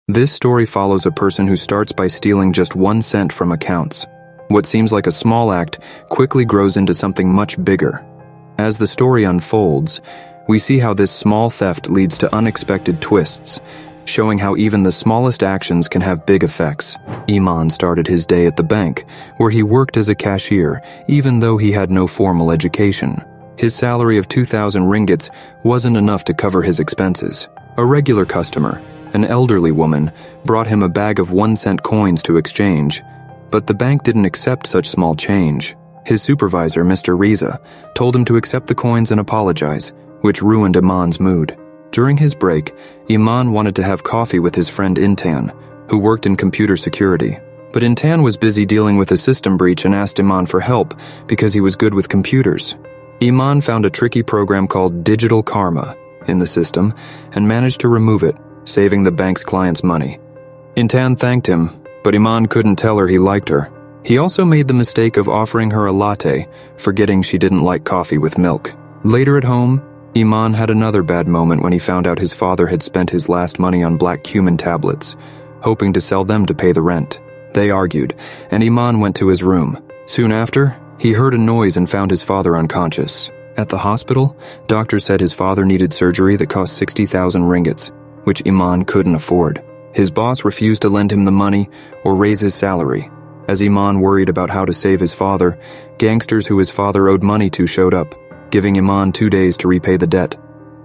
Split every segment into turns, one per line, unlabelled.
This story follows a person who starts by stealing just 1 cent from accounts. What seems like a small act quickly grows into something much bigger. As the story unfolds, we see how this small theft leads to unexpected twists, showing how even the smallest actions can have big effects. Iman started his day at the bank, where he worked as a cashier, even though he had no formal education. His salary of 2,000 ringgits wasn't enough to cover his expenses. A regular customer, an elderly woman, brought him a bag of 1-cent coins to exchange, but the bank didn't accept such small change. His supervisor, Mr. Reza, told him to accept the coins and apologize, which ruined Iman's mood. During his break, Iman wanted to have coffee with his friend Intan, who worked in computer security. But Intan was busy dealing with a system breach and asked Iman for help because he was good with computers. Iman found a tricky program called Digital Karma in the system and managed to remove it, saving the bank's clients money. Intan thanked him, but Iman couldn't tell her he liked her. He also made the mistake of offering her a latte, forgetting she didn't like coffee with milk. Later at home, Iman had another bad moment when he found out his father had spent his last money on black cumin tablets, hoping to sell them to pay the rent. They argued, and Iman went to his room. Soon after, he heard a noise and found his father unconscious. At the hospital, doctors said his father needed surgery that cost 60,000 ringgits, which Iman couldn't afford. His boss refused to lend him the money or raise his salary. As Iman worried about how to save his father, gangsters who his father owed money to showed up, giving Iman 2 days to repay the debt.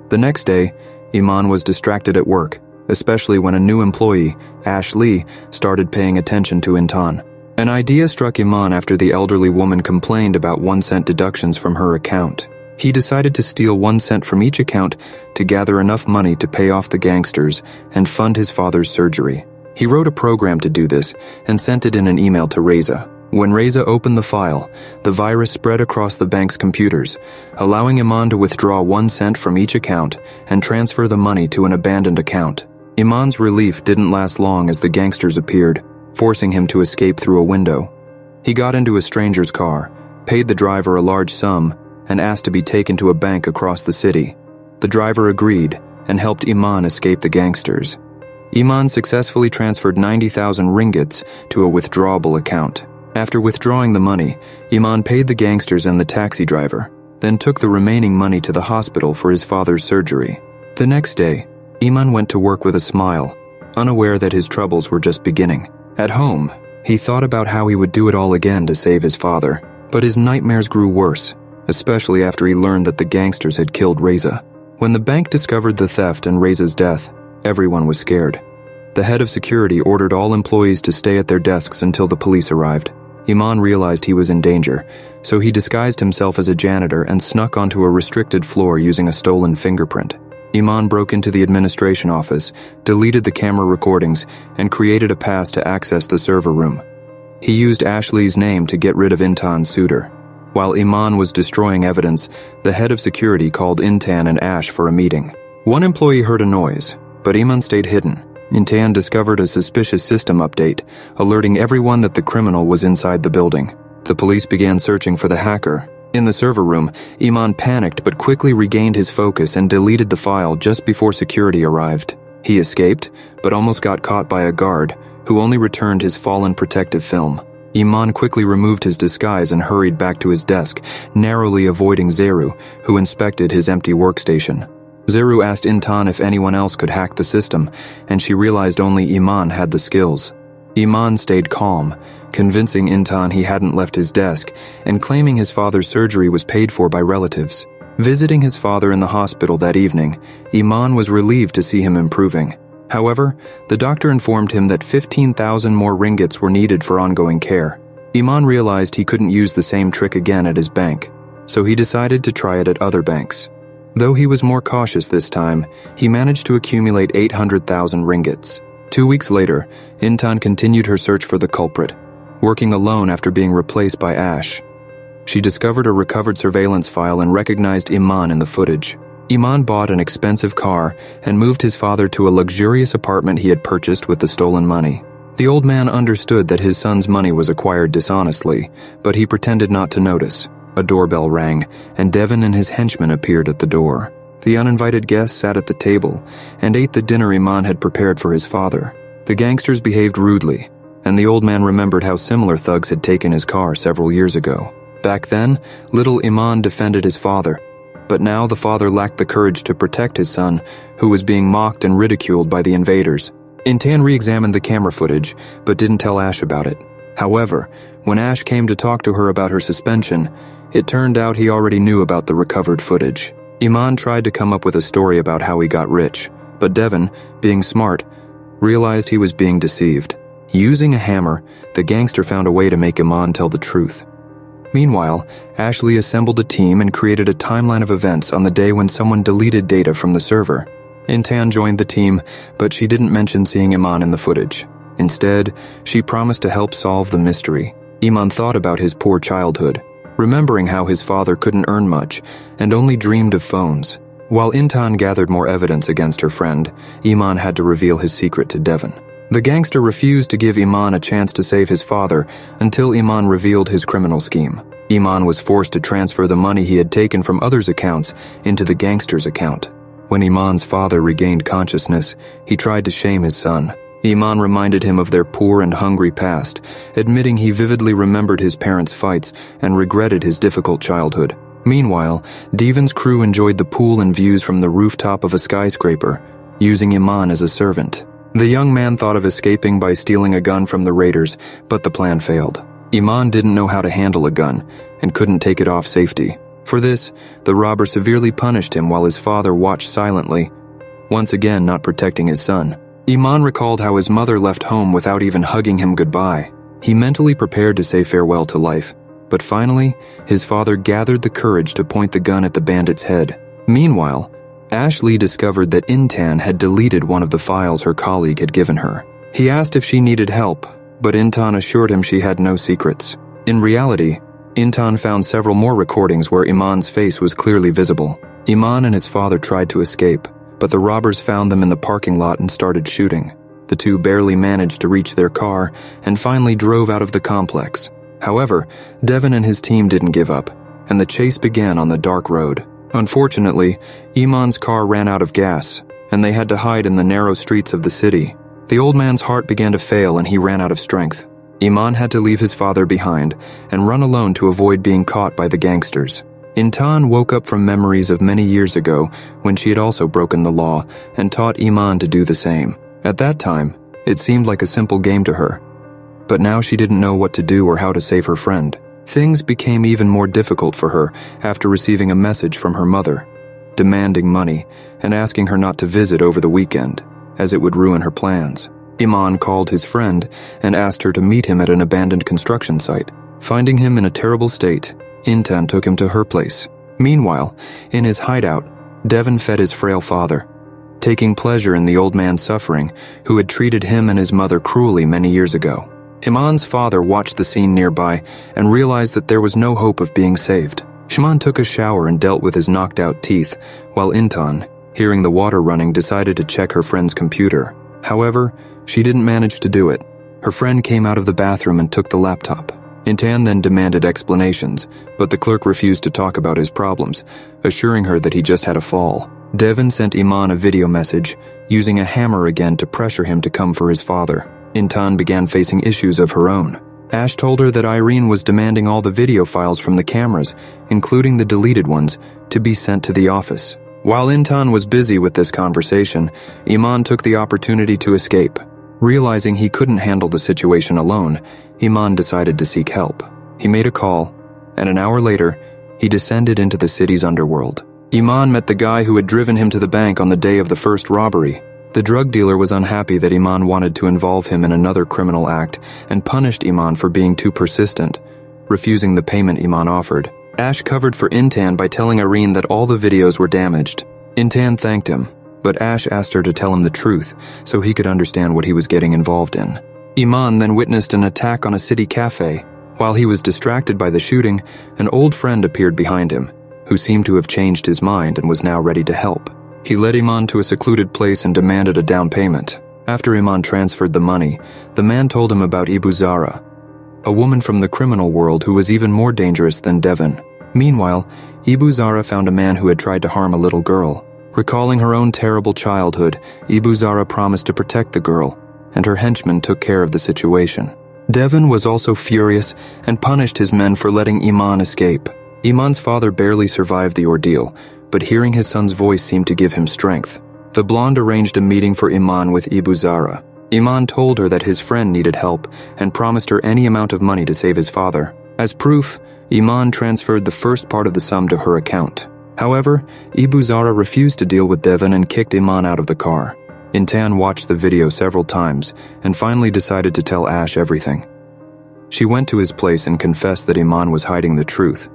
The next day, Iman was distracted at work, especially when a new employee, Ash Lee, started paying attention to Intan. An idea struck Iman after the elderly woman complained about 1-cent deductions from her account. He decided to steal 1 cent from each account to gather enough money to pay off the gangsters and fund his father's surgery. He wrote a program to do this and sent it in an email to Reza. When Reza opened the file, the virus spread across the bank's computers, allowing Iman to withdraw 1 cent from each account and transfer the money to an abandoned account. Iman's relief didn't last long as the gangsters appeared, forcing him to escape through a window. He got into a stranger's car, paid the driver a large sum, and asked to be taken to a bank across the city. The driver agreed and helped Iman escape the gangsters. Iman successfully transferred 90,000 ringgits to a withdrawable account. After withdrawing the money, Iman paid the gangsters and the taxi driver, then took the remaining money to the hospital for his father's surgery. The next day, Iman went to work with a smile, unaware that his troubles were just beginning. At home, he thought about how he would do it all again to save his father, but his nightmares grew worse, especially after he learned that the gangsters had killed Reza. When the bank discovered the theft and Reza's death, everyone was scared. The head of security ordered all employees to stay at their desks until the police arrived. Iman realized he was in danger, so he disguised himself as a janitor and snuck onto a restricted floor using a stolen fingerprint. Iman broke into the administration office, deleted the camera recordings, and created a pass to access the server room. He used Ashley's name to get rid of Intan's suitor. While Iman was destroying evidence, the head of security called Intan and Ash for a meeting. One employee heard a noise, but Iman stayed hidden. Intan discovered a suspicious system update, alerting everyone that the criminal was inside the building. The police began searching for the hacker. In the server room, Iman panicked but quickly regained his focus and deleted the file just before security arrived. He escaped, but almost got caught by a guard, who only returned his fallen protective film. Iman quickly removed his disguise and hurried back to his desk, narrowly avoiding Zeru, who inspected his empty workstation. Zeru asked Intan if anyone else could hack the system, and she realized only Iman had the skills. Iman stayed calm, convincing Intan he hadn't left his desk, and claiming his father's surgery was paid for by relatives. Visiting his father in the hospital that evening, Iman was relieved to see him improving. However, the doctor informed him that 15,000 more ringgits were needed for ongoing care. Iman realized he couldn't use the same trick again at his bank, so he decided to try it at other banks. Though he was more cautious this time, he managed to accumulate 800,000 ringgits. 2 weeks later, Intan continued her search for the culprit, working alone after being replaced by Ash. She discovered a recovered surveillance file and recognized Iman in the footage. Iman bought an expensive car and moved his father to a luxurious apartment he had purchased with the stolen money. The old man understood that his son's money was acquired dishonestly, but he pretended not to notice. A doorbell rang, and Devon and his henchmen appeared at the door. The uninvited guests sat at the table and ate the dinner Iman had prepared for his father. The gangsters behaved rudely, and the old man remembered how similar thugs had taken his car several years ago. Back then, little Iman defended his father, but now the father lacked the courage to protect his son, who was being mocked and ridiculed by the invaders. Intan re-examined the camera footage, but didn't tell Ash about it. However, when Ash came to talk to her about her suspension, it turned out he already knew about the recovered footage. Iman tried to come up with a story about how he got rich, but Devon, being smart, realized he was being deceived. Using a hammer, the gangster found a way to make Iman tell the truth. Meanwhile, Ashley assembled a team and created a timeline of events on the day when someone deleted data from the server. Intan joined the team, but she didn't mention seeing Iman in the footage. Instead, she promised to help solve the mystery. Iman thought about his poor childhood, remembering how his father couldn't earn much and only dreamed of phones. While Intan gathered more evidence against her friend, Iman had to reveal his secret to Devon. The gangster refused to give Iman a chance to save his father until Iman revealed his criminal scheme. Iman was forced to transfer the money he had taken from others' accounts into the gangster's account. When Iman's father regained consciousness, he tried to shame his son. Iman reminded him of their poor and hungry past, admitting he vividly remembered his parents' fights and regretted his difficult childhood. Meanwhile, Devon's crew enjoyed the pool and views from the rooftop of a skyscraper, using Iman as a servant. The young man thought of escaping by stealing a gun from the raiders, but the plan failed. Iman didn't know how to handle a gun and couldn't take it off safety. For this, the robber severely punished him while his father watched silently, once again not protecting his son. Iman recalled how his mother left home without even hugging him goodbye. He mentally prepared to say farewell to life, but finally, his father gathered the courage to point the gun at the bandit's head. Meanwhile, Ashley discovered that Intan had deleted one of the files her colleague had given her. He asked if she needed help, but Intan assured him she had no secrets. In reality, Intan found several more recordings where Iman's face was clearly visible. Iman and his father tried to escape, but the robbers found them in the parking lot and started shooting. The two barely managed to reach their car and finally drove out of the complex. However, Devon and his team didn't give up, and the chase began on the dark road. Unfortunately, Iman's car ran out of gas, and they had to hide in the narrow streets of the city. The old man's heart began to fail and he ran out of strength. Iman had to leave his father behind and run alone to avoid being caught by the gangsters. Intan woke up from memories of many years ago when she had also broken the law and taught Iman to do the same. At that time, it seemed like a simple game to her. But now she didn't know what to do or how to save her friend. Things became even more difficult for her after receiving a message from her mother, demanding money and asking her not to visit over the weekend, as it would ruin her plans. Iman called his friend and asked her to meet him at an abandoned construction site. Finding him in a terrible state, Intan took him to her place. Meanwhile, in his hideout, Devon fed his frail father, taking pleasure in the old man's suffering, who had treated him and his mother cruelly many years ago. Iman's father watched the scene nearby and realized that there was no hope of being saved. Shimon took a shower and dealt with his knocked-out teeth, while Intan, hearing the water running, decided to check her friend's computer. However, she didn't manage to do it. Her friend came out of the bathroom and took the laptop. Intan then demanded explanations, but the clerk refused to talk about his problems, assuring her that he just had a fall. Devon sent Iman a video message, using a hammer again to pressure him to come for his father. Intan began facing issues of her own. Ash told her that Irene was demanding all the video files from the cameras, including the deleted ones, to be sent to the office. While Intan was busy with this conversation, Iman took the opportunity to escape. Realizing he couldn't handle the situation alone, Iman decided to seek help. He made a call, and an hour later, he descended into the city's underworld. Iman met the guy who had driven him to the bank on the day of the first robbery. The drug dealer was unhappy that Iman wanted to involve him in another criminal act and punished Iman for being too persistent, refusing the payment Iman offered. Ash covered for Intan by telling Irene that all the videos were damaged. Intan thanked him, but Ash asked her to tell him the truth so he could understand what he was getting involved in. Iman then witnessed an attack on a city cafe. While he was distracted by the shooting, an old friend appeared behind him, who seemed to have changed his mind and was now ready to help. He led Iman to a secluded place and demanded a down payment. After Iman transferred the money, the man told him about Ibu Zara, a woman from the criminal world who was even more dangerous than Devon. Meanwhile, Ibu Zara found a man who had tried to harm a little girl. Recalling her own terrible childhood, Ibu Zara promised to protect the girl, and her henchmen took care of the situation. Devon was also furious and punished his men for letting Iman escape. Iman's father barely survived the ordeal, but hearing his son's voice seemed to give him strength. The blonde arranged a meeting for Iman with Ibu Zara. Iman told her that his friend needed help and promised her any amount of money to save his father. As proof, Iman transferred the first part of the sum to her account. However, Ibu Zara refused to deal with Devon and kicked Iman out of the car. Intan watched the video several times and finally decided to tell Ash everything. She went to his place and confessed that Iman was hiding the truth.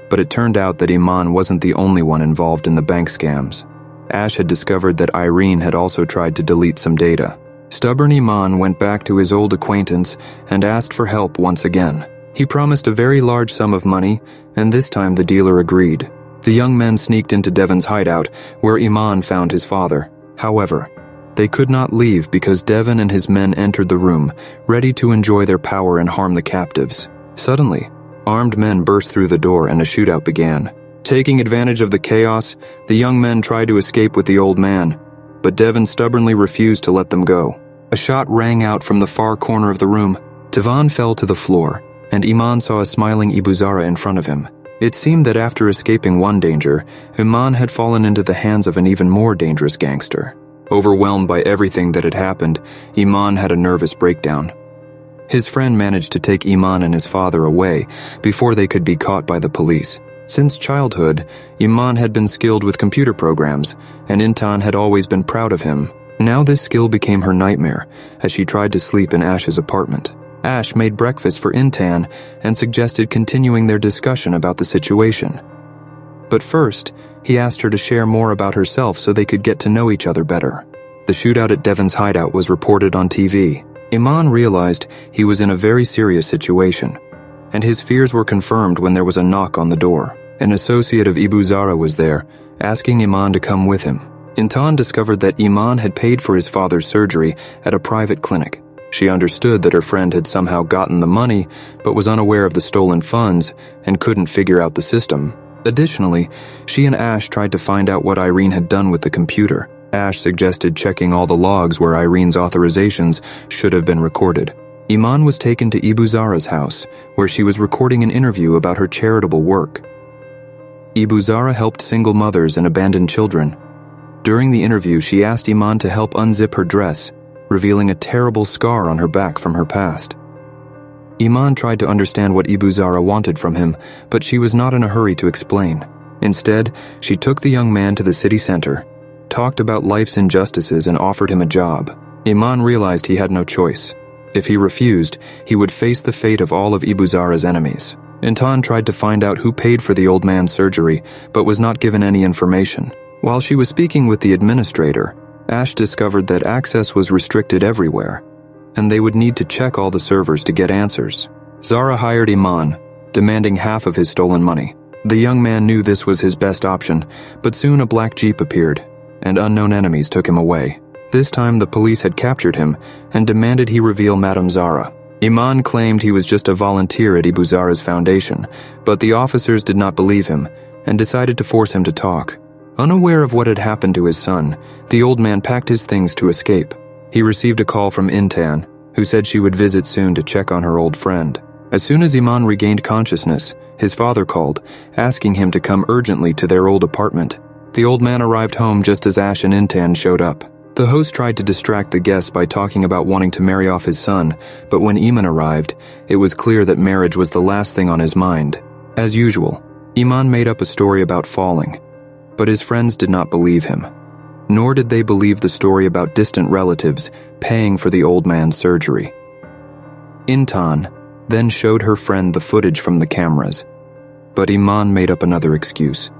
But it turned out that Iman wasn't the only one involved in the bank scams. Ash had discovered that Irene had also tried to delete some data. Stubborn Iman went back to his old acquaintance and asked for help once again. He promised a very large sum of money, and this time the dealer agreed. The young men sneaked into Devon's hideout, where Iman found his father. However, they could not leave because Devon and his men entered the room, ready to enjoy their power and harm the captives. Suddenly, armed men burst through the door and a shootout began. Taking advantage of the chaos, the young men tried to escape with the old man, but Devon stubbornly refused to let them go. A shot rang out from the far corner of the room. Devon fell to the floor, and Iman saw a smiling Ibu Zara in front of him. It seemed that after escaping one danger, Iman had fallen into the hands of an even more dangerous gangster. Overwhelmed by everything that had happened, Iman had a nervous breakdown. His friend managed to take Iman and his father away before they could be caught by the police. Since childhood, Iman had been skilled with computer programs, and Intan had always been proud of him. Now this skill became her nightmare as she tried to sleep in Ash's apartment. Ash made breakfast for Intan and suggested continuing their discussion about the situation. But first, he asked her to share more about herself so they could get to know each other better. The shootout at Devon's hideout was reported on TV. Iman realized he was in a very serious situation, and his fears were confirmed when there was a knock on the door. An associate of Ibu Zara was there, asking Iman to come with him. Intan discovered that Iman had paid for his father's surgery at a private clinic. She understood that her friend had somehow gotten the money, but was unaware of the stolen funds and couldn't figure out the system. Additionally, she and Ash tried to find out what Irene had done with the computer. Ash suggested checking all the logs where Irene's authorizations should have been recorded. Iman was taken to Ibu Zara's house, where she was recording an interview about her charitable work. Ibu Zara helped single mothers and abandoned children. During the interview, she asked Iman to help unzip her dress, revealing a terrible scar on her back from her past. Iman tried to understand what Ibu Zara wanted from him, but she was not in a hurry to explain. Instead, she took the young man to the city center, talked about life's injustices, and offered him a job. Iman realized he had no choice. If he refused, he would face the fate of all of Ibu Zara's enemies. Intan tried to find out who paid for the old man's surgery, but was not given any information. While she was speaking with the administrator, Ash discovered that access was restricted everywhere, and they would need to check all the servers to get answers. Zara hired Iman, demanding half of his stolen money. The young man knew this was his best option, but soon a black jeep appeared, and unknown enemies took him away. This time the police had captured him and demanded he reveal Madame Zara. Iman claimed he was just a volunteer at Ibu Zara's foundation, but the officers did not believe him and decided to force him to talk. Unaware of what had happened to his son, the old man packed his things to escape. He received a call from Intan, who said she would visit soon to check on her old friend. As soon as Iman regained consciousness, his father called, asking him to come urgently to their old apartment. The old man arrived home just as Ash and Intan showed up. The host tried to distract the guests by talking about wanting to marry off his son, but when Iman arrived, it was clear that marriage was the last thing on his mind. As usual, Iman made up a story about falling, but his friends did not believe him. Nor did they believe the story about distant relatives paying for the old man's surgery. Intan then showed her friend the footage from the cameras, but Iman made up another excuse.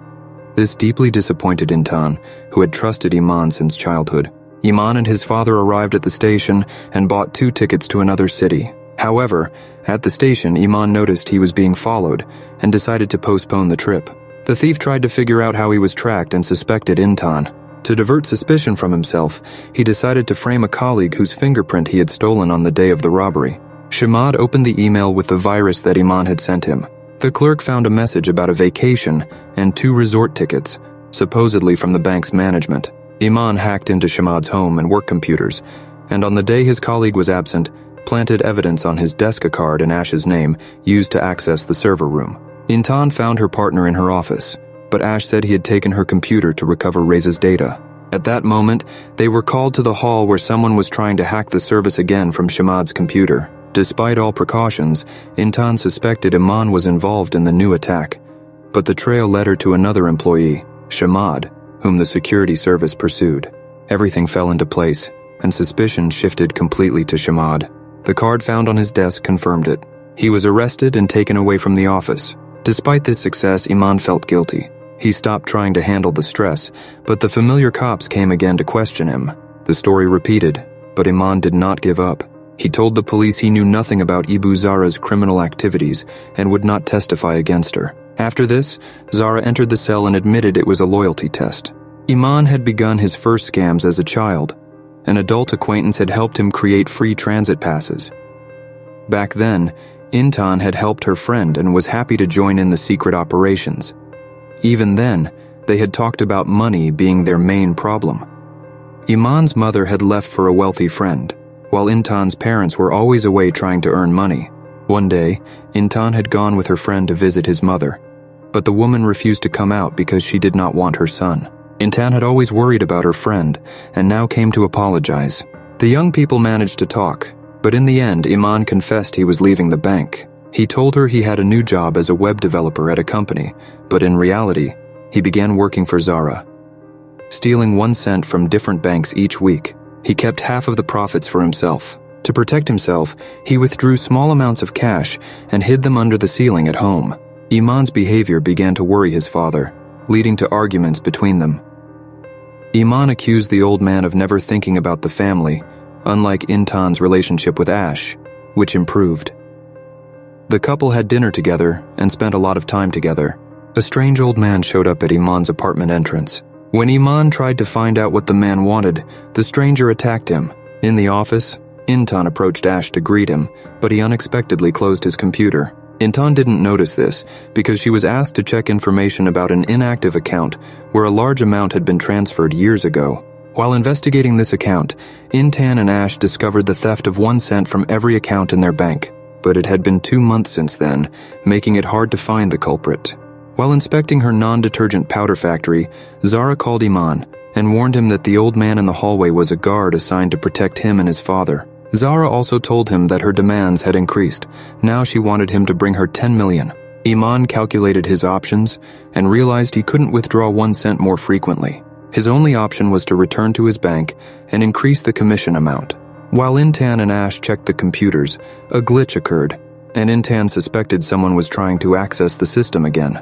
This deeply disappointed Intan, who had trusted Iman since childhood. Iman and his father arrived at the station and bought 2 tickets to another city. However, at the station, Iman noticed he was being followed and decided to postpone the trip. The thief tried to figure out how he was tracked and suspected Intan. To divert suspicion from himself, he decided to frame a colleague whose fingerprint he had stolen on the day of the robbery. Shamad opened the email with the virus that Iman had sent him. The clerk found a message about a vacation and 2 resort tickets, supposedly from the bank's management. Iman hacked into Shamad's home and work computers and on the day his colleague was absent, planted evidence on his desk, a card in Ash's name used to access the server room. Intan found her partner in her office, but Ash said he had taken her computer to recover Reza's data. At that moment, they were called to the hall where someone was trying to hack the service again from Shamad's computer. Despite all precautions, Intan suspected Iman was involved in the new attack, but the trail led her to another employee, Shamad, whom the security service pursued. Everything fell into place, and suspicion shifted completely to Shamad. The card found on his desk confirmed it. He was arrested and taken away from the office. Despite this success, Iman felt guilty. He stopped trying to handle the stress, but the familiar cops came again to question him. The story repeated, but Iman did not give up. He told the police he knew nothing about Ibu Zara's criminal activities and would not testify against her. After this, Zara entered the cell and admitted it was a loyalty test. Iman had begun his first scams as a child. An adult acquaintance had helped him create free transit passes. Back then, Intan had helped her friend and was happy to join in the secret operations. Even then, they had talked about money being their main problem. Iman's mother had left for a wealthy friend, while Intan's parents were always away trying to earn money. One day, Intan had gone with her friend to visit his mother, but the woman refused to come out because she did not want her son. Intan had always worried about her friend, and now came to apologize. The young people managed to talk, but in the end, Iman confessed he was leaving the bank. He told her he had a new job as a web developer at a company, but in reality, he began working for Zara, stealing 1 cent from different banks each week. He kept half of the profits for himself. To protect himself, he withdrew small amounts of cash and hid them under the ceiling at home. Iman's behavior began to worry his father, leading to arguments between them. Iman accused the old man of never thinking about the family, unlike Intan's relationship with Ash, which improved. The couple had dinner together and spent a lot of time together. A strange old man showed up at Iman's apartment entrance. When Iman tried to find out what the man wanted, the stranger attacked him. In the office, Intan approached Ash to greet him, but he unexpectedly closed his computer. Intan didn't notice this because she was asked to check information about an inactive account where a large amount had been transferred years ago. While investigating this account, Intan and Ash discovered the theft of 1 cent from every account in their bank, but it had been 2 months since then, making it hard to find the culprit. While inspecting her non-detergent powder factory, Zara called Iman and warned him that the old man in the hallway was a guard assigned to protect him and his father. Zara also told him that her demands had increased. Now she wanted him to bring her 10 million. Iman calculated his options and realized he couldn't withdraw 1 cent more frequently. His only option was to return to his bank and increase the commission amount. While Intan and Ash checked the computers, a glitch occurred, and Intan suspected someone was trying to access the system again.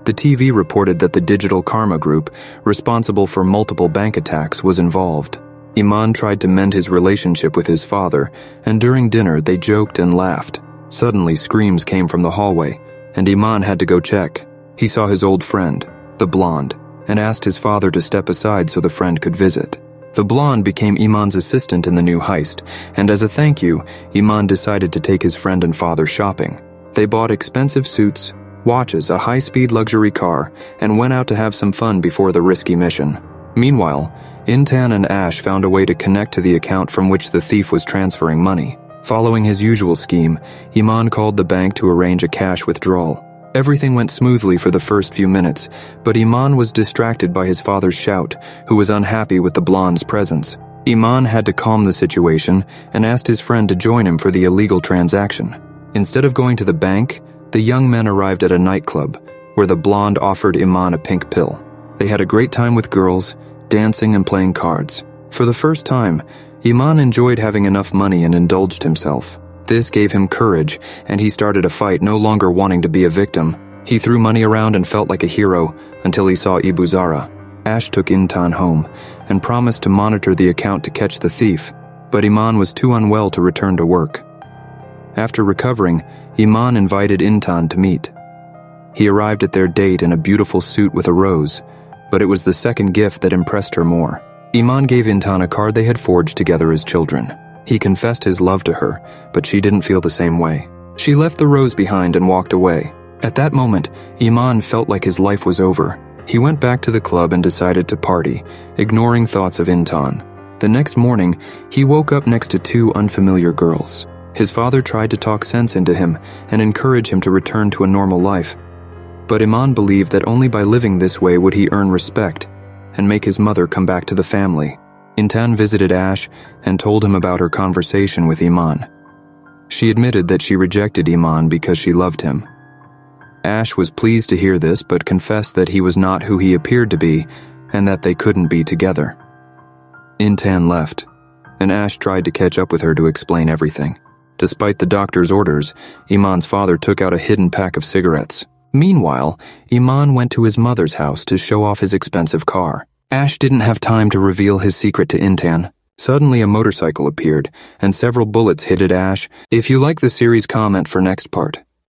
The TV reported that the Digital Karma Group, responsible for multiple bank attacks, was involved. Iman tried to mend his relationship with his father, and during dinner they joked and laughed. Suddenly screams came from the hallway, and Iman had to go check. He saw his old friend, the blonde, and asked his father to step aside so the friend could visit. The blonde became Iman's assistant in the new heist, and as a thank you, Iman decided to take his friend and father shopping. They bought expensive suits, watches, a high-speed luxury car, and went out to have some fun before the risky mission. Meanwhile, Intan and Ash found a way to connect to the account from which the thief was transferring money. Following his usual scheme, Iman called the bank to arrange a cash withdrawal. Everything went smoothly for the first few minutes, but Iman was distracted by his father's shout, who was unhappy with the blonde's presence. Iman had to calm the situation and asked his friend to join him for the illegal transaction. Instead of going to the bank, the young men arrived at a nightclub, where the blonde offered Iman a pink pill. They had a great time with girls, dancing and playing cards. For the first time, Iman enjoyed having enough money and indulged himself. This gave him courage, and he started a fight, no longer wanting to be a victim. He threw money around and felt like a hero until he saw Ibu Zara. Ash took Intan home and promised to monitor the account to catch the thief, but Iman was too unwell to return to work. After recovering, Iman invited Intan to meet. He arrived at their date in a beautiful suit with a rose, but it was the second gift that impressed her more. Iman gave Intan a card they had forged together as children. He confessed his love to her, but she didn't feel the same way. She left the rose behind and walked away. At that moment, Iman felt like his life was over. He went back to the club and decided to party, ignoring thoughts of Intan. The next morning, he woke up next to two unfamiliar girls. His father tried to talk sense into him and encourage him to return to a normal life. But Iman believed that only by living this way would he earn respect and make his mother come back to the family. Intan visited Ash and told him about her conversation with Iman. She admitted that she rejected Iman because she loved him. Ash was pleased to hear this but confessed that he was not who he appeared to be and that they couldn't be together. Intan left, and Ash tried to catch up with her to explain everything. Despite the doctor's orders, Iman's father took out a hidden pack of cigarettes. Meanwhile, Iman went to his mother's house to show off his expensive car. Ash didn't have time to reveal his secret to Intan. Suddenly a motorcycle appeared, and several bullets hit at Ash. If you like the series, comment for next part.